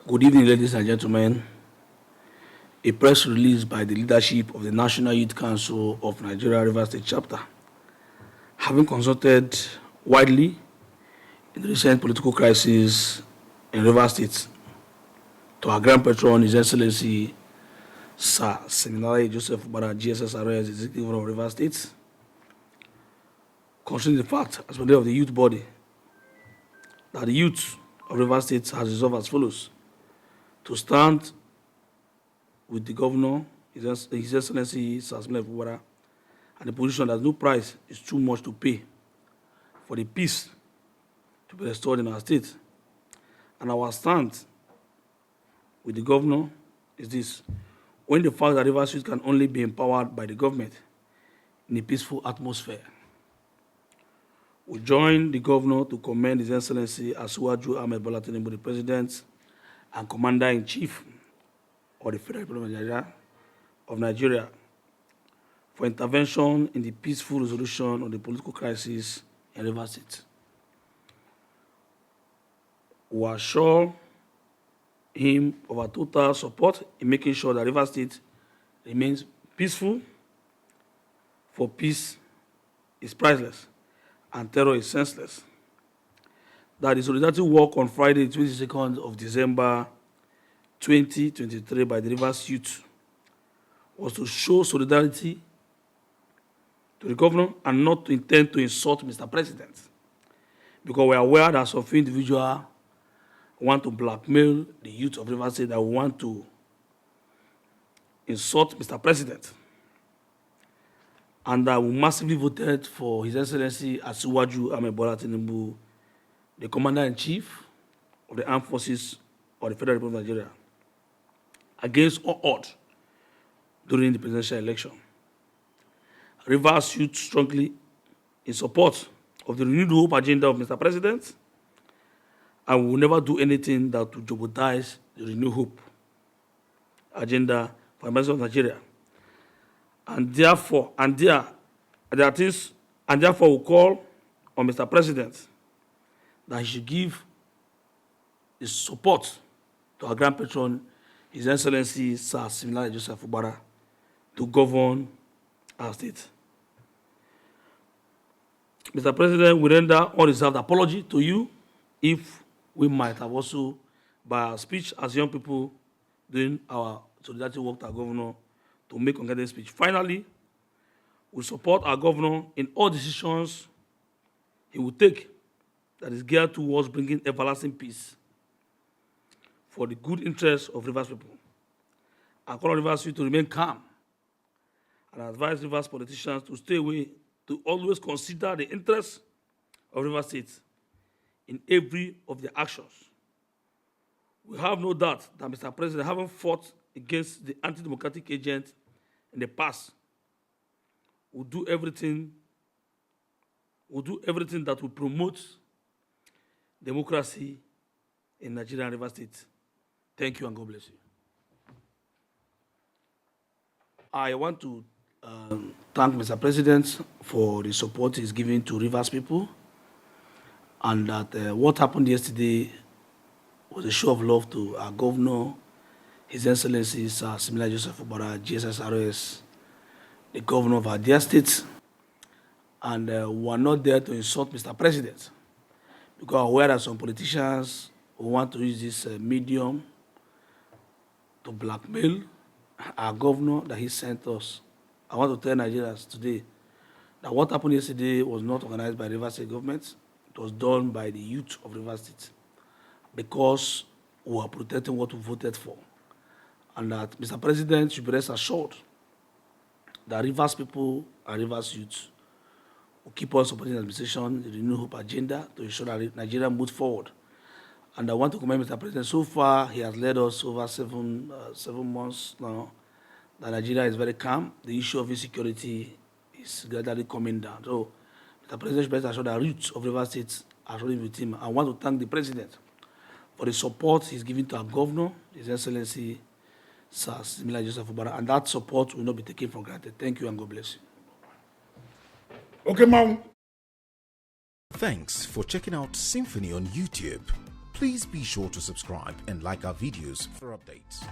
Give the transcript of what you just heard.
Good evening, ladies and gentlemen. A press release by the leadership of the National Youth Council of Nigeria Rivers State Chapter, having consulted widely in the recent political crisis in Rivers State, to our Grand Patron, His Excellency Sir Seminary Joseph Fubara, GSSRS, Executive Governor of Rivers State, concerning the fact, as member of the youth body, that the youth of Rivers State has resolved as follows: to stand with the governor, His Excellency Sir Seminary Fubara, and the position that no price is too much to pay for the peace to be restored in our state. And our stand with the governor is this: when the fact that Rivers State can only be empowered by the government in a peaceful atmosphere. We join the governor to commend His Excellency Tinubu, the President and Commander-in-Chief of the Federal Republic of Nigeria, for intervention in the peaceful resolution of the political crisis in Rivers State. We assure him of our total support in making sure that Rivers State remains peaceful, for peace is priceless and terror is senseless. That the solidarity walk on Friday, 22nd of December 2023 by the Rivers Youth was to show solidarity to the governor and not to intend to insult Mr. President, because we are aware that some individuals want to blackmail the youth of Rivers State, that want to insult Mr. President, and that we massively voted for His Excellency Tinubu, the Commander-in-Chief of the Armed Forces of the Federal Republic of Nigeria, against all odds during the presidential election. Rivers Youth strongly in support of the renewed hope agenda of Mr. President, and we will never do anything that will jeopardize the renewed hope agenda for the President of Nigeria. And therefore, we call on Mr. President that he should give his support to our Grand Patron, His Excellency Sir Seminary Joseph Fubara, to govern our state. Mr. President, we render unreserved apology to you if we might have also, by our speech as young people doing our solidarity work to our governor, to make unguided speech. Finally, we support our governor in all decisions he will take that is geared towards bringing everlasting peace for the good interest of Rivers people. I call on Rivers to remain calm and advise Rivers politicians to stay away, to always consider the interests of Rivers State in every of their actions. We have no doubt that Mr. President, having fought against the anti-democratic agent in the past, will do everything that will promote democracy in Nigeria and Rivers State. Thank you and God bless you. I want to thank Mr. President for the support he's giving to Rivers people, and that what happened yesterday was a show of love to our governor, His Excellency Sir Seminary Joseph Fubara, GSSRS, the governor of our dear state, and we are not there to insult Mr. President, because we are aware that some politicians who want to use this medium to blackmail our governor that he sent us. I want to tell Nigerians today that what happened yesterday was not organized by the Rivers State government. It was done by the youth of Rivers State, because we are protecting what we voted for. And that Mr. President should be rest assured that Rivers people and Rivers youth will keep on supporting the administration, the Renewed Hope agenda, to ensure that Nigeria moves forward. And I want to commend Mr. President. So far, he has led us over seven months now, that Nigeria is very calm. The issue of insecurity is gradually coming down. So, Mr. President should be rest assured that roots of Rivers State are rolling with him. I want to thank the President for the support he's giving to our governor, His Excellency Sir Seminary Joseph Fubara, and that support will not be taken for granted. Thank you and God bless you. Okay, ma'am. Thanks for checking out SYMFONI on YouTube. Please be sure to subscribe and like our videos for updates.